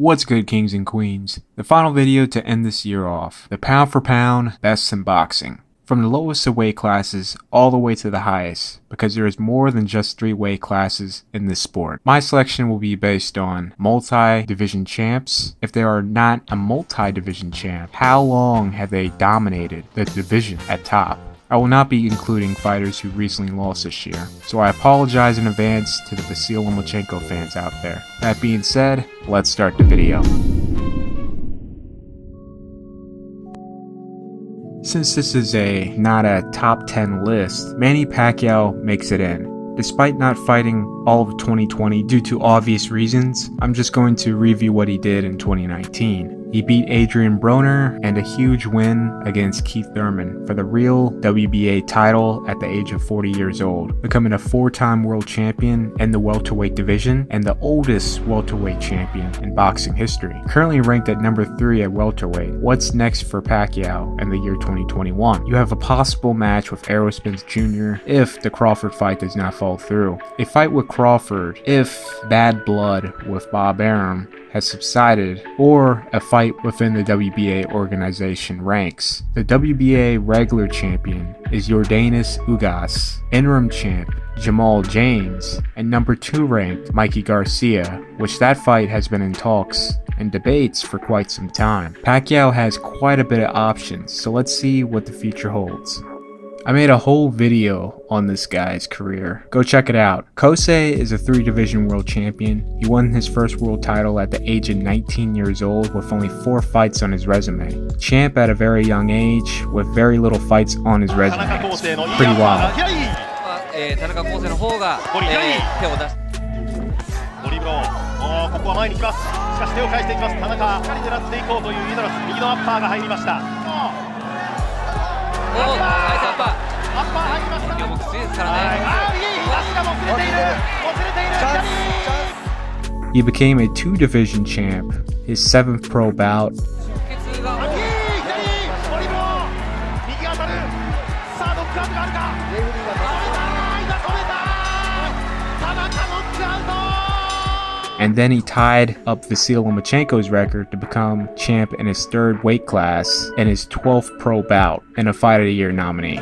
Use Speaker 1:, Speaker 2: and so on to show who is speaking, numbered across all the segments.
Speaker 1: What's good, kings and queens? The final video to end this year off. The pound for pound best in boxing. From the lowest of weight classes all the way to the highest, because there is more than just 3 weight classes in this sport. My selection will be based on multi-division champs. If they are not a multi-division champ, how long have they dominated the division at top? I will not be including fighters who recently lost this year, so I apologize in advance to the Vasyl Lomachenko fans out there. That being said, let's start the video. Since this is not a top 10 list, Manny Pacquiao makes it in. Despite not fighting all of 2020 due to obvious reasons, I'm just going to review what he did in 2019. He beat Adrian Broner and a huge win against Keith Thurman for the real WBA title at the age of 40 years old, becoming a 4-time world champion in the welterweight division and the oldest welterweight champion in boxing history. Currently ranked at number 3 at welterweight. What's next for Pacquiao in the year 2021? You have a possible match with Errol Spence Jr. if the Crawford fight does not fall through. A fight with Crawford if bad blood with Bob Arum has subsided, or a fight within the WBA organization ranks. The WBA regular champion is Yordenis Ugas, interim champ Jamal James, and number 2 ranked Mikey Garcia, which that fight has been in talks and debates for quite some time. Pacquiao has quite a bit of options, so let's see what the future holds. I made a whole video on this guy's career. Go check it out. Kosei is a 3-division world champion. He won his first world title at the age of 19 years old with only 4 fights on his resume. Champ at a very young age with very little fights on his resume. It's pretty wild. He became a 2-division champ, his 7th pro bout. And then he tied up Vasyl Lomachenko's record to become champ in his 3rd weight class and his 12th pro bout and a Fight of the Year nominee.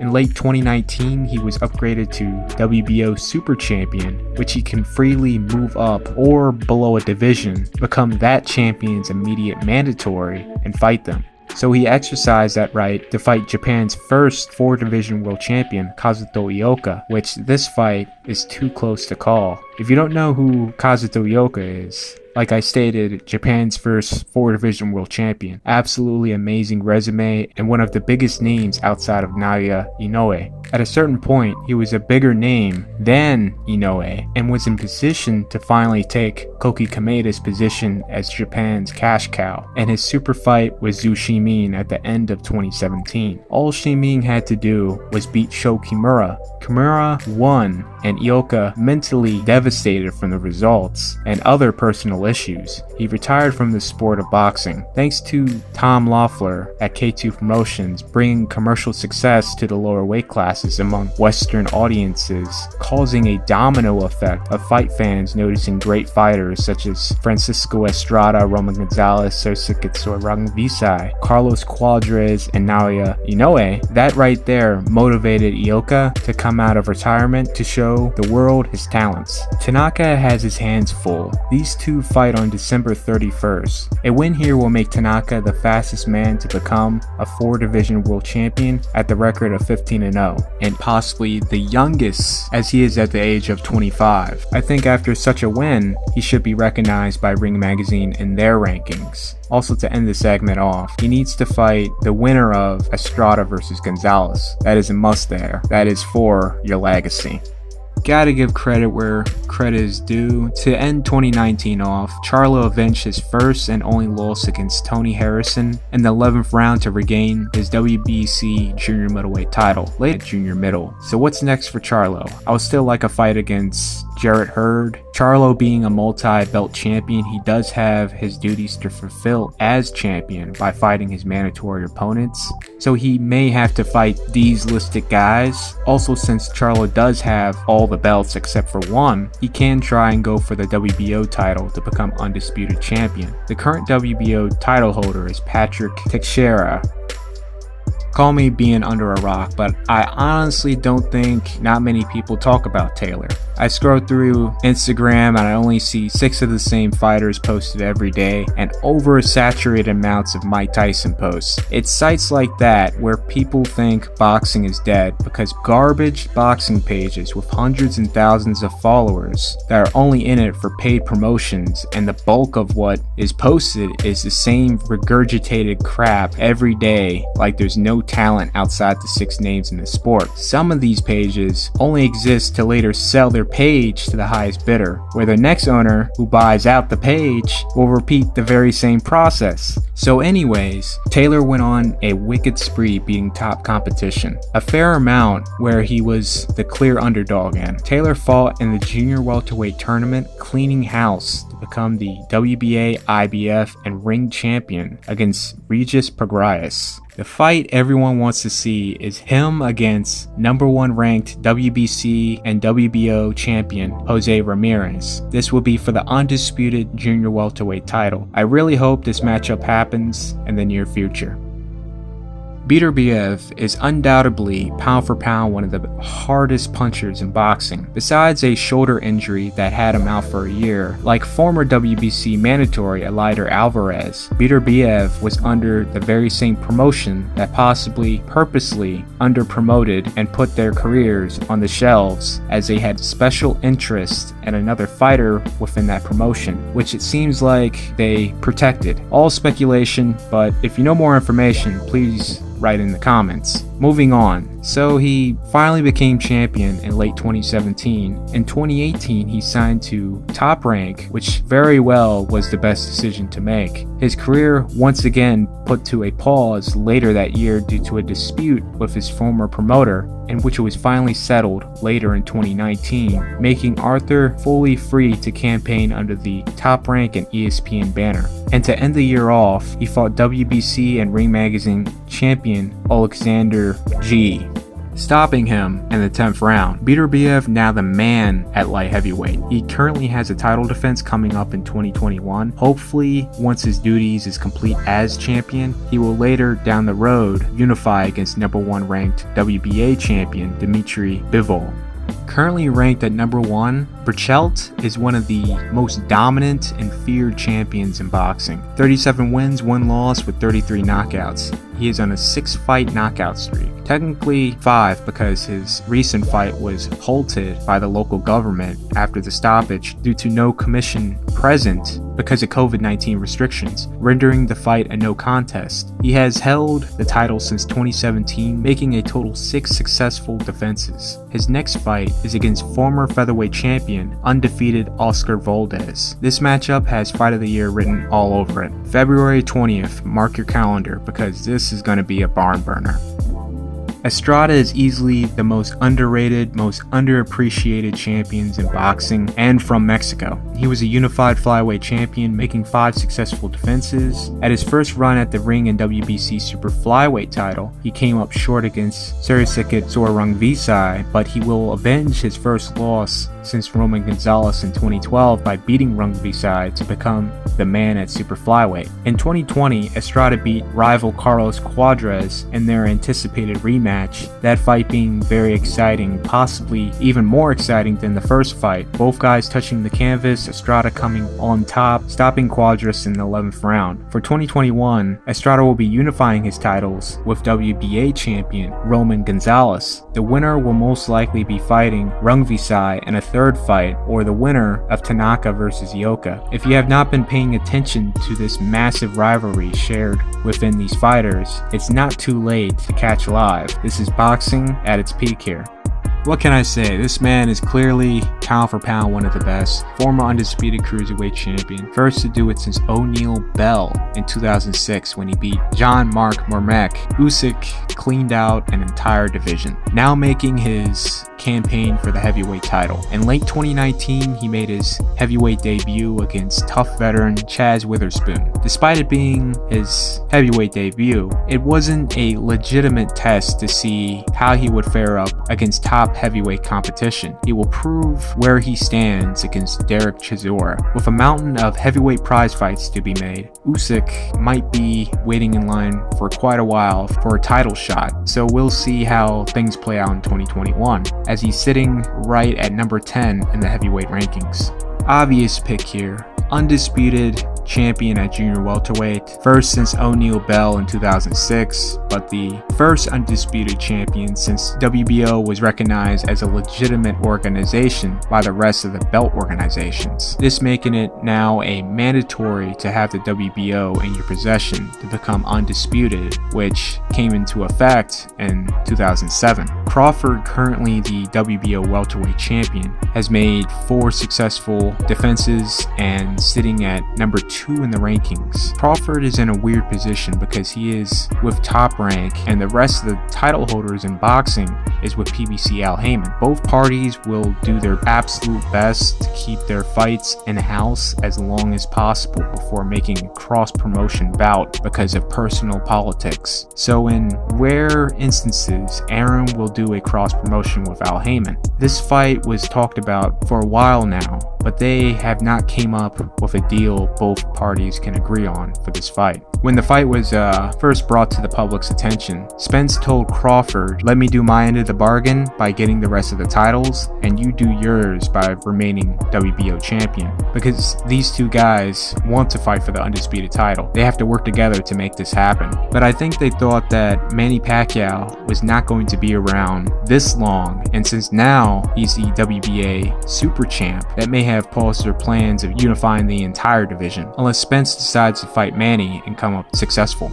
Speaker 1: In late 2019, he was upgraded to WBO Super Champion, which he can freely move up or below a division, become that champion's immediate mandatory, and fight them. So he exercised that right to fight Japan's first 4-division world champion, Kazuto Ioka, which this fight is too close to call. If you don't know who Kazuto Ioka is, like I stated, Japan's first 4-division world champion. Absolutely amazing resume and one of the biggest names outside of Naoya Inoue. At a certain point, he was a bigger name than Inoue and was in position to finally take Koki Kameda's position as Japan's cash cow. And his super fight with Zhu Shimin at the end of 2017. All Shimin had to do was beat Sho Kimura. Kimura won, and Ioka, mentally devastated from the results and other personal issues, he retired from the sport of boxing. Thanks to Tom Loeffler at K2 Promotions bringing commercial success to the lower weight classes among Western audiences, causing a domino effect of fight fans noticing great fighters such as Francisco Estrada, Roman Gonzalez, Sosik Visai, Carlos Cuadras, and Naoya Inoue. That right there motivated Ioka to come out of retirement to show the world his talents. Tanaka has his hands full. These two fight on December 31st. A win here will make Tanaka the fastest man to become a 4-division world champion at the record of 15-0, and possibly the youngest, as he is at the age of 25. I think after such a win, he should be recognized by Ring Magazine in their rankings. Also, to end the segment off, he needs to fight the winner of Estrada versus Gonzalez. That is a must there. That is for your legacy. Gotta give credit where credit is due. To end 2019 off, Charlo avenged his first and only loss against Tony Harrison in the 11th round to regain his WBC junior middleweight title, late at junior middle. So what's next for Charlo? I would still like a fight against Jarrett Hurd Charlo being a multi-belt champion, he does have his duties to fulfill as champion by fighting his mandatory opponents, so he may have to fight these listed guys. Also, since Charlo does have all the belts except for one, he can try and go for the WBO title to become undisputed champion. The current WBO title holder is Patrick Teixeira. Call me being under a rock, but I honestly don't think not many people talk about Taylor. I scroll through Instagram and I only see 6 of the same fighters posted every day and oversaturated amounts of Mike Tyson posts. It's sites like that where people think boxing is dead because garbage boxing pages with hundreds and thousands of followers that are only in it for paid promotions, and the bulk of what is posted is the same regurgitated crap every day, like there's no talent outside the 6 names in the sport. Some of these pages only exist to later sell their page to the highest bidder, where the next owner who buys out the page will repeat the very same process. So anyways, Taylor went on a wicked spree beating top competition, a fair amount where he was the clear underdog in. Taylor fought in the junior welterweight tournament, cleaning house to become the WBA, IBF, and ring champion against Regis Prograis. The fight everyone wants to see is him against #1 ranked WBC and WBO champion Jose Ramirez. This will be for the undisputed junior welterweight title. I really hope this matchup happens in the near future. Beterbiev is undoubtedly pound for pound one of the hardest punchers in boxing. Besides a shoulder injury that had him out for a year, like former WBC mandatory Eleider Alvarez, Beterbiev was under the very same promotion that possibly purposely under-promoted and put their careers on the shelves, as they had special interest in another fighter within that promotion, which it seems like they protected. All speculation, but if you know more information, please write in the comments. Moving on, so he finally became champion in late 2017. In 2018, he signed to Top Rank, which very well was the best decision to make. His career once again put to a pause later that year due to a dispute with his former promoter, in which it was finally settled later in 2019, making Artur fully free to campaign under the Top Rank and ESPN banner. And to end the year off, he fought WBC and Ring Magazine champion Oleksandr G, stopping him in the 10th round. Beterbiev now the man at light heavyweight. He currently has a title defense coming up in 2021. Hopefully, once his duties is complete as champion, he will later down the road unify against #1 ranked WBA champion Dmitry Bivol. Currently ranked at #1, Berchelt is one of the most dominant and feared champions in boxing. 37 wins, 1 loss with 33 knockouts. He is on a 6-fight knockout streak. Technically 5 because his recent fight was halted by the local government after the stoppage due to no commission present because of COVID-19 restrictions, rendering the fight a no contest. He has held the title since 2017, making a total 6 successful defenses. His next fight is against former featherweight champion, undefeated Oscar Valdez. This matchup has Fight of the Year written all over it. February 20th, mark your calendar because this is going to be a barn burner. Estrada is easily the most underrated, most underappreciated champions in boxing, and from Mexico. He was a unified flyweight champion, making 5 successful defenses. At his first run at the ring and WBC super flyweight title, he came up short against Surisikit Sorangvisai, but he will avenge his first loss since Roman Gonzalez in 2012 by beating Rungvisai to become the man at super flyweight. In 2020, Estrada beat rival Carlos Cuadras in their anticipated rematch, that fight being very exciting, possibly even more exciting than the first fight. Both guys touching the canvas, Estrada coming on top, stopping Cuadras in the 11th round. For 2021, Estrada will be unifying his titles with WBA champion Roman Gonzalez. The winner will most likely be fighting Rungvisai in a third fight, or the winner of Tanaka versus Yoka. If you have not been paying attention to this massive rivalry shared within these fighters, it's not too late to catch live. This is boxing at its peak here. What can I say? This man is clearly pound for pound one of the best. Former undisputed cruiserweight champion. First to do it since O'Neal Bell in 2006 when he beat Jean-Marc Mormec. Usyk cleaned out an entire division. Now making his campaign for the heavyweight title. In late 2019, he made his heavyweight debut against tough veteran Chaz Witherspoon. Despite it being his heavyweight debut, it wasn't a legitimate test to see how he would fare up against top heavyweight competition. He will prove where he stands against Derek Chisora. With a mountain of heavyweight prize fights to be made, Usyk might be waiting in line for quite a while for a title shot, so we'll see how things play out in 2021, as he's sitting right at number 10 in the heavyweight rankings. Obvious pick here, undisputed champion at junior welterweight, first since O'Neal Bell in 2006, but the first undisputed champion since WBO was recognized as a legitimate organization by the rest of the belt organizations. This making it now a mandatory to have the WBO in your possession to become undisputed, which came into effect in 2007. Crawford, currently the WBO welterweight champion, has made 4 successful defenses and sitting at number 2 in the rankings. Crawford is in a weird position because he is with Top Rank and the rest of the title holders in boxing is with PBC Al Heyman. Both parties will do their absolute best to keep their fights in-house as long as possible before making a cross-promotion bout because of personal politics. So in rare instances, Aaron will do a cross-promotion with Al Heyman. This fight was talked about for a while now, but they have not came up with a deal both parties can agree on for this fight. When the fight was first brought to the public's attention, Spence told Crawford, "Let me do my end of the bargain by getting the rest of the titles, and you do yours by remaining WBO champion." Because these two guys want to fight for the undisputed title. They have to work together to make this happen. But I think they thought that Manny Pacquiao was not going to be around this long, and since now he's the WBA super champ, that may have paused their plans of unifying the entire division, unless Spence decides to fight Manny and come up successful.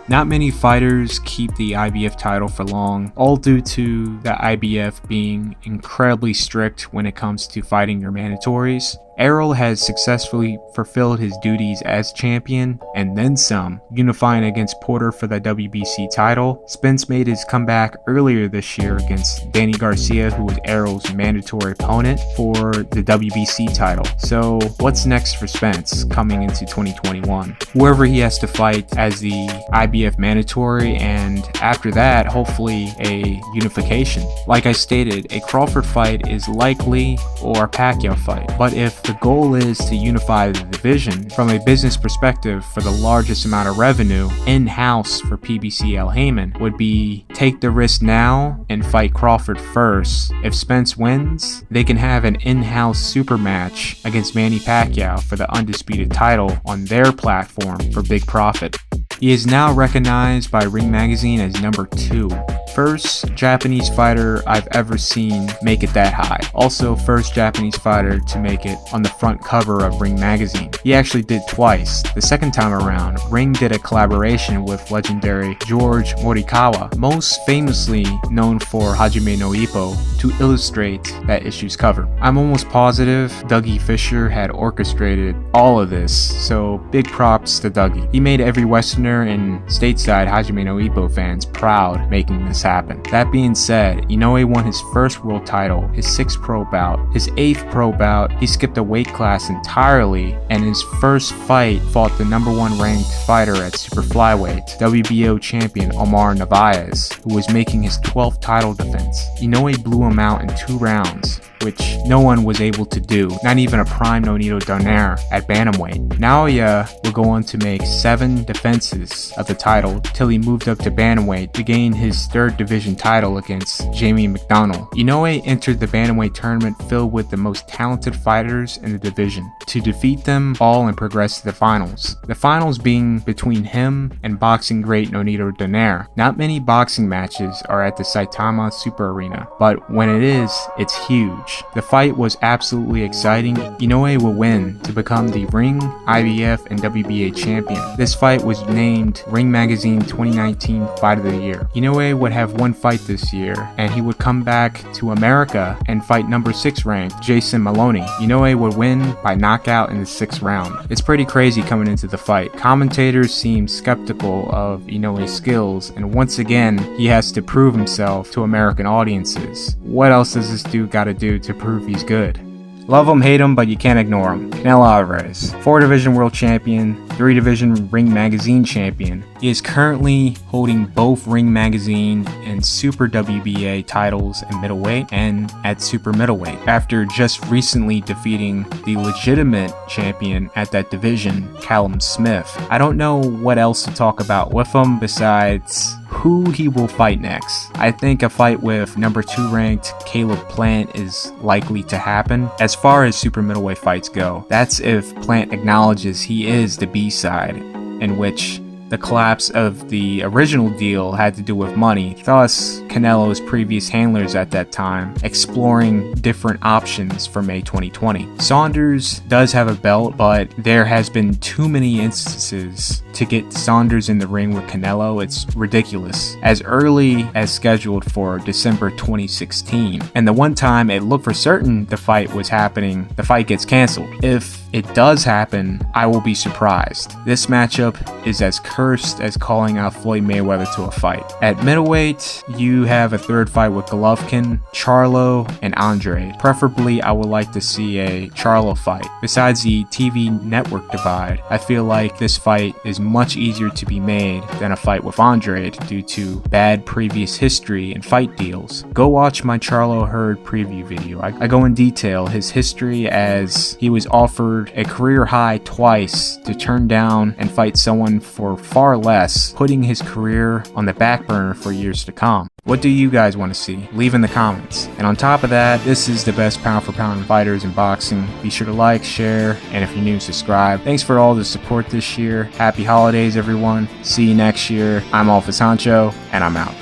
Speaker 1: Not many fighters keep the IBF title for long, all due to the IBF being incredibly strict when it comes to fighting your mandatories. Errol has successfully fulfilled his duties as champion and then some, unifying against Porter for the WBC title. Spence made his comeback earlier this year against Danny Garcia, who was Errol's mandatory opponent for the WBC title. So what's next for Spence coming into 2021? Whoever he has to fight as the IBF mandatory, and after that, hopefully a unification. Like I stated, a Crawford fight is likely, or a Pacquiao fight, but if the goal is to unify the division from a business perspective for the largest amount of revenue in-house for PBC Al Heyman would be take the risk now and fight Crawford first. If Spence wins, they can have an in-house super match against Manny Pacquiao for the undisputed title on their platform for big profit. He is now recognized by Ring Magazine as number 2. First Japanese fighter I've ever seen make it that high. Also first Japanese fighter to make it on the front cover of Ring Magazine. He actually did twice. The second time around, Ring did a collaboration with legendary George Morikawa, most famously known for Hajime no Ippo, to illustrate that issue's cover. I'm almost positive Dougie Fisher had orchestrated all of this, so big props to Dougie. He made every Westerner and stateside Hajime no Ippo fans proud making this happen. That being said, Inoue won his first world title, his 6th pro bout. His 8th pro bout, he skipped a weight class entirely, and his first fight fought the number 1 ranked fighter at super flyweight, WBO champion Omar Narvaez, who was making his 12th title defense. Inoue blew him out in 2 rounds, which no one was able to do, not even a prime Nonito Donaire at bantamweight. Naoya would go on to make 7 defenses of the title till he moved up to bantamweight to gain his 3rd division title against Jamie McDonnell. Inoue entered the bantamweight tournament filled with the most talented fighters in the division to defeat them all and progress to the finals. The finals being between him and boxing great Nonito Donaire. Not many boxing matches are at the Saitama Super Arena, but when it is, it's huge. The fight was absolutely exciting. Inoue will win to become the Ring, IBF, and WBA champion. This fight was named Ring Magazine 2019 Fight of the Year. Inoue would have one fight this year, and he would come back to America and fight number 6 ranked Jason Maloney. Inoue would win by knockout in the 6th round. It's pretty crazy coming into the fight. Commentators seem skeptical of Inoue's skills, and once again, he has to prove himself to American audiences. What else does this dude gotta do to prove he's good? Love him, hate him, but you can't ignore him. Canelo Alvarez, 4-division world champion, 3-division Ring Magazine champion. He is currently holding both Ring Magazine and Super WBA titles in middleweight and at super middleweight, after just recently defeating the legitimate champion at that division, Callum Smith. I don't know what else to talk about with him besides who he will fight next. I think a fight with number 2 ranked Caleb Plant is likely to happen. As far as super middleweight fights go, that's if Plant acknowledges he is the B-side, in which the collapse of the original deal had to do with money, thus Canelo's previous handlers at that time exploring different options for May 2020. Saunders does have a belt, but there has been too many instances to get Saunders in the ring with Canelo. It's ridiculous. As early as scheduled for December 2016, and the one time it looked for certain the fight was happening, the fight gets canceled. If it does happen, I will be surprised. This matchup is as cursed as calling out Floyd Mayweather to a fight. At middleweight, you have a 3rd fight with Golovkin, Charlo, and Andre. Preferably, I would like to see a Charlo fight. Besides the TV network divide, I feel like this fight is much easier to be made than a fight with Andre due to bad previous history and fight deals. Go watch my Charlo Hurd preview video. I go in detail his history, as he was offered a career high twice to turn down and fight someone for far less, putting his career on the back burner for years to come. What do you guys want to see? Leave in the comments. And on top of that, this is the best pound for pound fighters in boxing. Be sure to like, share, and if you're new, subscribe. Thanks for all the support this year. Happy holidays, everyone. See you next year. I'm Alpha Sancho, and I'm out.